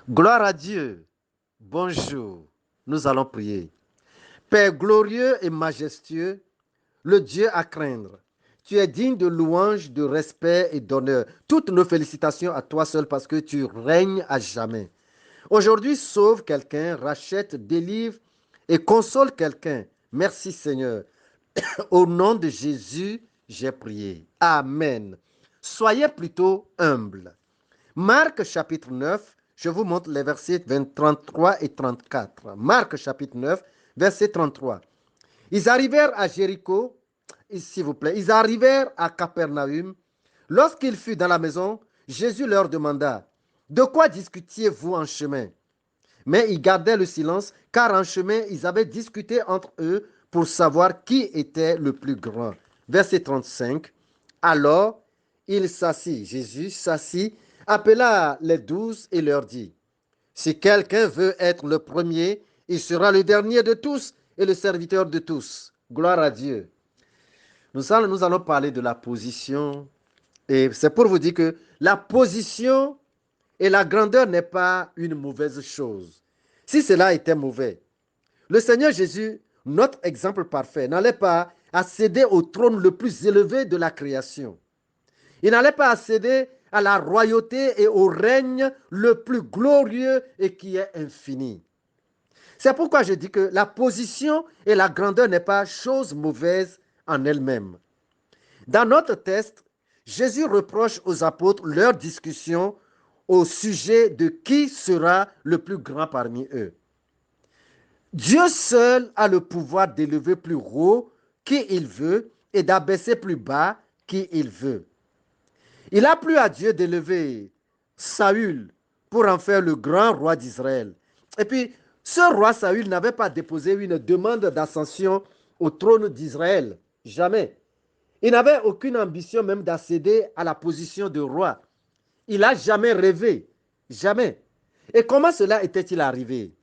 Gloire à Dieu. Bonjour. Nous allons prier. Père glorieux et majestueux, le Dieu à craindre. Tu es digne de louange, de respect et d'honneur. Toutes nos félicitations à toi seul parce que tu règnes à jamais. Aujourd'hui, sauve quelqu'un, rachète, délivre et console quelqu'un. Merci Seigneur. Au nom de Jésus, j'ai prié. Amen. Soyez plutôt humbles. Marc chapitre 9, je vous montre les versets 33 et 34. Marc chapitre 9, verset 33. Ils arrivèrent à Jéricho, s'il vous plaît, ils arrivèrent à Capernaum. Lorsqu'il fut dans la maison, Jésus leur demanda, de quoi discutiez-vous en chemin? Mais ils gardaient le silence, car en chemin, ils avaient discuté entre eux pour savoir qui était le plus grand. Verset 35. Alors, il s'assit, Jésus s'assit, appela les 12 et leur dit, si quelqu'un veut être le premier, il sera le dernier de tous et le serviteur de tous. Gloire à Dieu. Nous allons parler de la position. Et c'est pour vous dire que la position et la grandeur n'est pas une mauvaise chose. Si cela était mauvais, le Seigneur Jésus, notre exemple parfait, n'allait pas accéder au trône le plus élevé de la création. Il n'allait pas accéder à la royauté et au règne le plus glorieux et qui est infini. C'est pourquoi je dis que la position et la grandeur n'est pas chose mauvaise en elle-même. Dans notre texte, Jésus reproche aux apôtres leur discussion au sujet de qui sera le plus grand parmi eux. Dieu seul a le pouvoir d'élever plus haut qui il veut et d'abaisser plus bas qui il veut. Il a plu à Dieu d'élever Saül pour en faire le grand roi d'Israël. Et puis, ce roi Saül n'avait pas déposé une demande d'ascension au trône d'Israël. Jamais. Il n'avait aucune ambition même d'accéder à la position de roi. Il n'a jamais rêvé. Jamais. Et comment cela était-il arrivé?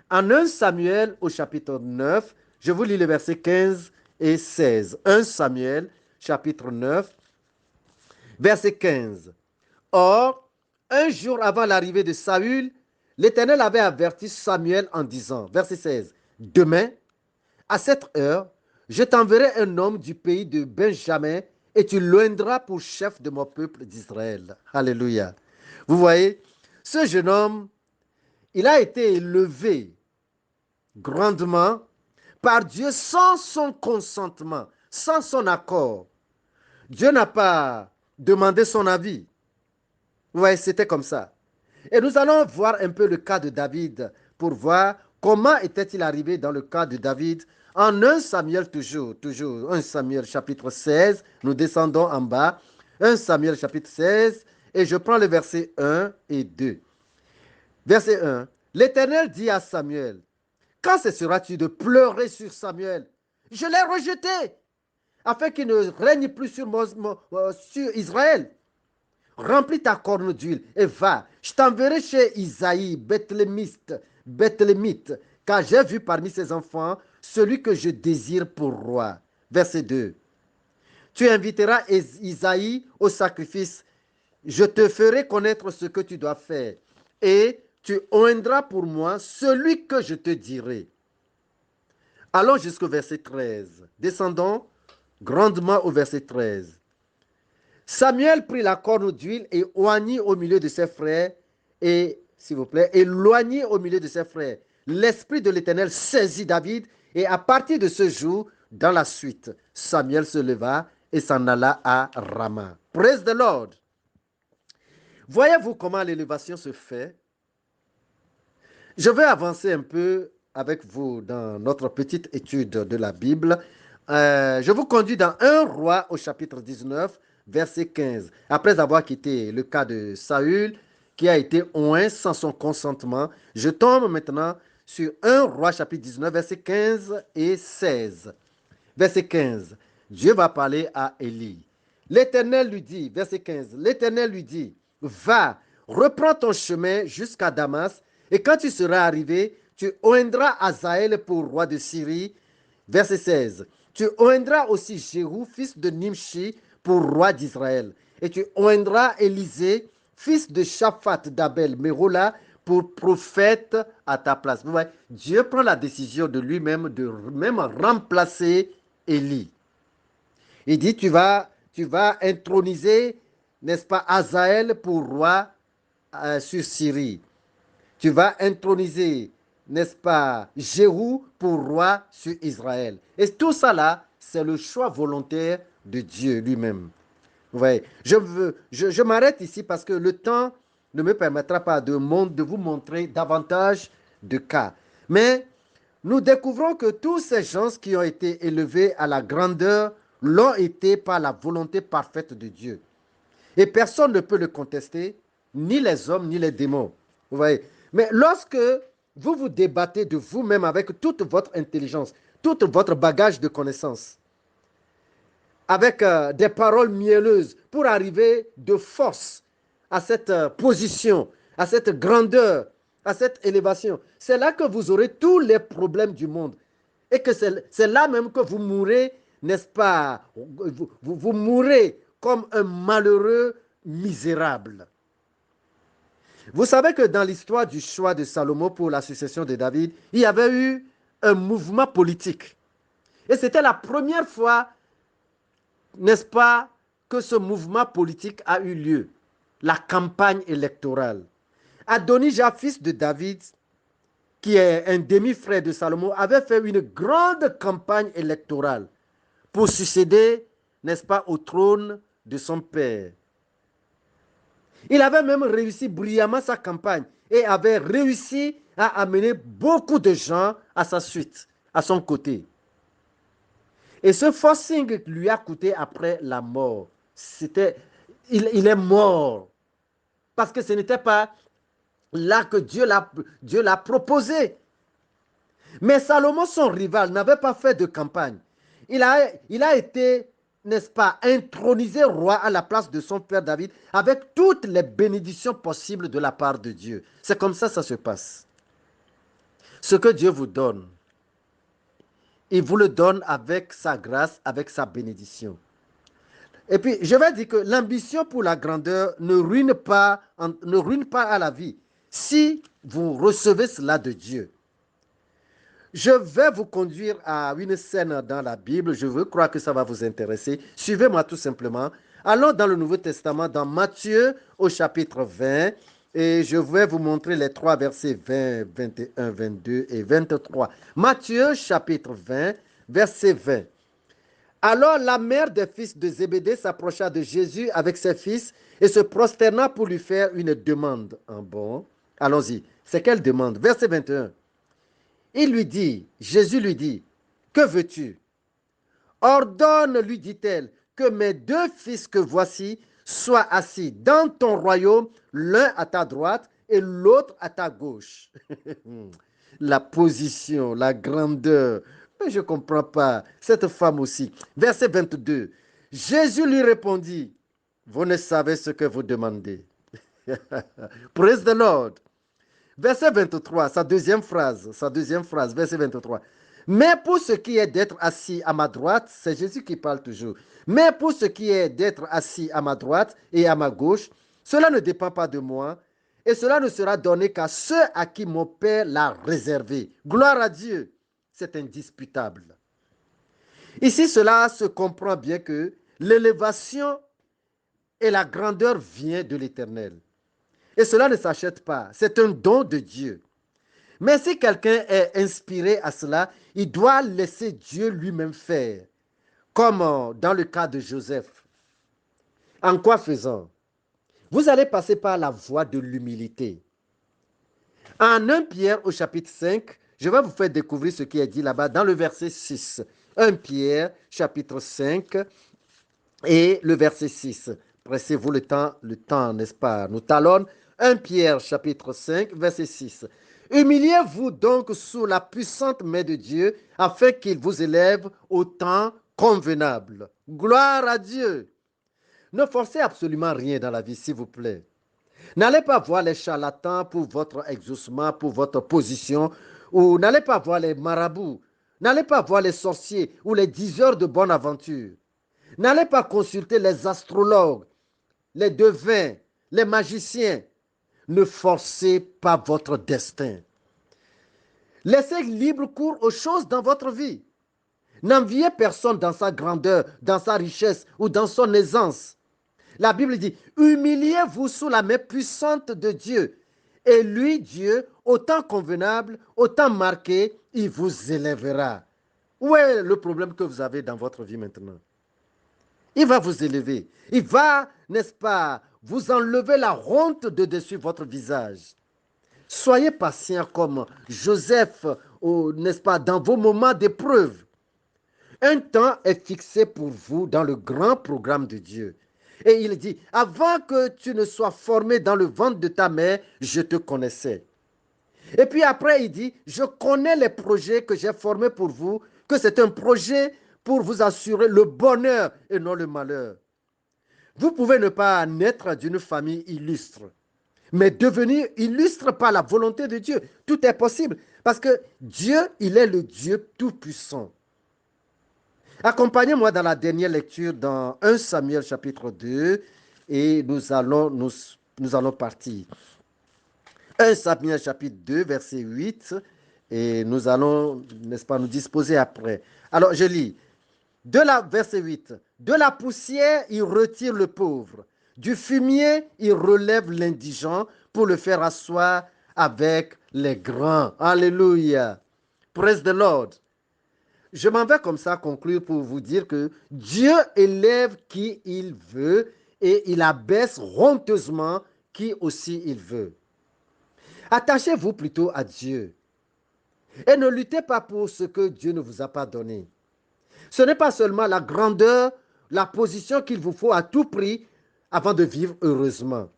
En 1 Samuel au chapitre 9, je vous lis les versets 15 et 16. 1 Samuel chapitre 9, verset 15. Or, un jour avant l'arrivée de Saül, l'Éternel avait averti Samuel en disant, verset 16, demain, à cette heure, je t'enverrai un homme du pays de Benjamin et tu l'oindras pour chef de mon peuple d'Israël. Alléluia. Vous voyez, ce jeune homme, il a été élevé grandement par Dieu sans son consentement, sans son accord. Dieu n'a pas demandé son avis. Vous voyez, c'était comme ça. Et nous allons voir un peu le cas de David pour voir comment était-il arrivé dans le cas de David. En 1 Samuel toujours, 1 Samuel chapitre 16, nous descendons en bas, 1 Samuel chapitre 16, et je prends le verset 1 et 2. Verset 1, l'Éternel dit à Samuel, quand cesseras-tu de pleurer sur Samuel? Je l'ai rejeté, afin qu'il ne règne plus sur Israël. Remplis ta corne d'huile et va. Je t'enverrai chez Isaïe, Bethlémite, car j'ai vu parmi ses enfants celui que je désire pour roi. Verset 2. Tu inviteras Isaïe au sacrifice. Je te ferai connaître ce que tu dois faire. Et tu oindras pour moi celui que je te dirai. Allons jusqu'au verset 13. Descendons grandement au verset 13. Samuel prit la corne d'huile et oignit au milieu de ses frères, et, s'il vous plaît, éloignit au milieu de ses frères. L'Esprit de l'Éternel saisit David, et à partir de ce jour, dans la suite, Samuel se leva et s'en alla à Rama. Praise the Lord. Voyez-vous comment l'élévation se fait? Je vais avancer un peu avec vous dans notre petite étude de la Bible. Je vous conduis dans 1 roi au chapitre 19, verset 15. Après avoir quitté le cas de Saül, qui a été oint sans son consentement, je tombe maintenant sur 1 roi chapitre 19, verset 15 et 16. Verset 15. Dieu va parler à Élie. L'Éternel lui dit, verset 15, l'Éternel lui dit, va, reprends ton chemin jusqu'à Damas, et quand tu seras arrivé, tu oindras Azaël pour roi de Syrie. Verset 16, tu oindras aussi Jéhu, fils de Nimshi, pour roi d'Israël. Et tu oindras Élisée, fils de Shaphat d'Abel, Mérola, pour prophète à ta place. Vous voyez, Dieu prend la décision de lui-même de même remplacer Élie. Il dit, tu vas introniser, n'est-ce pas, Hazaël pour roi sur Syrie. Tu vas introniser, n'est-ce pas, Jéhu pour roi sur Israël. Et tout ça là, c'est le choix volontaire de Dieu lui-même. Vous voyez, je m'arrête ici parce que le temps ne me permettra pas de vous montrer davantage de cas. Mais nous découvrons que tous ces gens qui ont été élevés à la grandeur l'ont été par la volonté parfaite de Dieu. Et personne ne peut le contester, ni les hommes, ni les démons. Vous voyez. Mais lorsque vous vous débattez de vous-même avec toute votre intelligence, tout votre bagage de connaissances, avec des paroles mielleuses pour arriver de force à cette position, à cette grandeur, à cette élévation, c'est là que vous aurez tous les problèmes du monde. Et que c'est là même que vous mourrez, n'est-ce pas? Vous mourrez comme un malheureux misérable. Vous savez que dans l'histoire du choix de Salomon pour la succession de David, il y avait eu un mouvement politique. Et c'était la première fois, n'est-ce pas, que ce mouvement politique a eu lieu, la campagne électorale. Adonijah, fils de David, qui est un demi-frère de Salomon, avait fait une grande campagne électorale pour succéder, n'est-ce pas, au trône de son père. Il avait même réussi brillamment sa campagne et avait réussi à amener beaucoup de gens à sa suite, à son côté. Et ce forcing lui a coûté après la mort. Il est mort parce que ce n'était pas là que Dieu l'a proposé. Mais Salomon, son rival, n'avait pas fait de campagne. Il a été, n'est-ce pas, intronisé roi à la place de son père David avec toutes les bénédictions possibles de la part de Dieu. C'est comme ça se passe. Ce que Dieu vous donne, il vous le donne avec sa grâce, avec sa bénédiction. Et puis, je vais dire que l'ambition pour la grandeur ne ruine pas à la vie si vous recevez cela de Dieu. Je vais vous conduire à une scène dans la Bible. Je veux croire que ça va vous intéresser. Suivez-moi tout simplement. Allons dans le Nouveau Testament, dans Matthieu au chapitre 20. Et je vais vous montrer les trois versets 20, 21, 22 et 23. Matthieu chapitre 20, verset 20. Alors la mère des fils de Zébédée s'approcha de Jésus avec ses fils et se prosterna pour lui faire une demande. Bon, allons-y. C'est quelle demande? Verset 21. Jésus lui dit, que veux-tu? Ordonne, lui dit-elle, que mes deux fils que voici soient assis dans ton royaume, l'un à ta droite et l'autre à ta gauche. La position, la grandeur. Mais je ne comprends pas. Cette femme aussi. Verset 22. Jésus lui répondit, vous ne savez ce que vous demandez. Praise the Lord. Verset 23, sa deuxième phrase, verset 23. Mais pour ce qui est d'être assis à ma droite, c'est Jésus qui parle toujours. Mais pour ce qui est d'être assis à ma droite et à ma gauche, cela ne dépend pas de moi, et cela ne sera donné qu'à ceux à qui mon Père l'a réservé. Gloire à Dieu, c'est indisputable. Ici, cela se comprend bien que l'élévation et la grandeur viennent de l'Éternel. Et cela ne s'achète pas, c'est un don de Dieu. Mais si quelqu'un est inspiré à cela, il doit laisser Dieu lui-même faire, comme dans le cas de Joseph. En quoi faisant? Vous allez passer par la voie de l'humilité. En 1 Pierre au chapitre 5, je vais vous faire découvrir ce qui est dit là-bas dans le verset 6. 1 Pierre chapitre 5 et le verset 6. Pressez-vous le temps, n'est-ce pas, nous talonne. 1 Pierre chapitre 5, verset 6. Humiliez-vous donc sous la puissante main de Dieu, afin qu'il vous élève au temps convenable. Gloire à Dieu. Ne forcez absolument rien dans la vie, s'il vous plaît. N'allez pas voir les charlatans pour votre exaucement, pour votre position, ou n'allez pas voir les marabouts. N'allez pas voir les sorciers ou les diseurs de bonne aventure. N'allez pas consulter les astrologues, les devins, les magiciens. Ne forcez pas votre destin. Laissez libre cours aux choses dans votre vie. N'enviez personne dans sa grandeur, dans sa richesse ou dans son aisance. La Bible dit, humiliez-vous sous la main puissante de Dieu. Et lui, Dieu, autant convenable, autant marqué, il vous élèvera. Où est le problème que vous avez dans votre vie maintenant? Il va vous élever. Il va, n'est-ce pas, vous enlever la honte de dessus votre visage. Soyez patient comme Joseph, n'est-ce pas, dans vos moments d'épreuve. Un temps est fixé pour vous dans le grand programme de Dieu. Et il dit, avant que tu ne sois formé dans le ventre de ta mère, je te connaissais. Et puis après, il dit, je connais les projets que j'ai formés pour vous, que c'est un projet pour vous assurer le bonheur et non le malheur. Vous pouvez ne pas naître d'une famille illustre, mais devenir illustre par la volonté de Dieu. Tout est possible parce que Dieu, il est le Dieu tout-puissant. Accompagnez-moi dans la dernière lecture dans 1 Samuel chapitre 2 et nous allons partir. 1 Samuel chapitre 2 verset 8 et nous allons, n'est-ce pas, nous disposer après. Alors je lis, verset 8, de la poussière il retire le pauvre, du fumier il relève l'indigent pour le faire asseoir avec les grands. Alléluia. Praise the Lord. Je m'en vais comme ça conclure pour vous dire que Dieu élève qui il veut et il abaisse honteusement qui aussi il veut. Attachez-vous plutôt à Dieu et ne luttez pas pour ce que Dieu ne vous a pas donné. Ce n'est pas seulement la grandeur, la position qu'il vous faut à tout prix avant de vivre heureusement.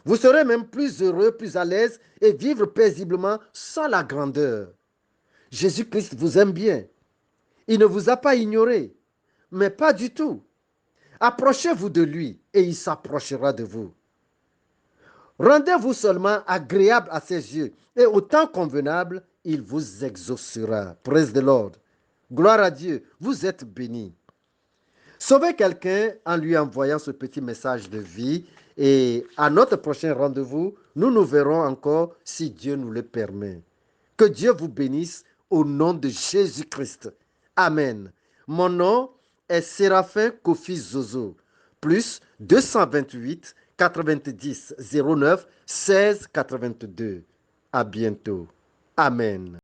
Vous serez même plus heureux, plus à l'aise et vivre paisiblement sans la grandeur. Jésus-Christ vous aime bien. Il ne vous a pas ignoré, mais pas du tout. Approchez-vous de lui et il s'approchera de vous. Rendez-vous seulement agréable à ses yeux et au temps convenable, il vous exaucera. Praise the Lord. Gloire à Dieu, vous êtes bénis. Sauvez quelqu'un en lui envoyant ce petit message de vie et à notre prochain rendez-vous, nous nous verrons encore si Dieu nous le permet. Que Dieu vous bénisse au nom de Jésus-Christ. Amen. Mon nom est Séraphin Kofi Zozo, plus 228 90 09 16 82. À bientôt. Amen.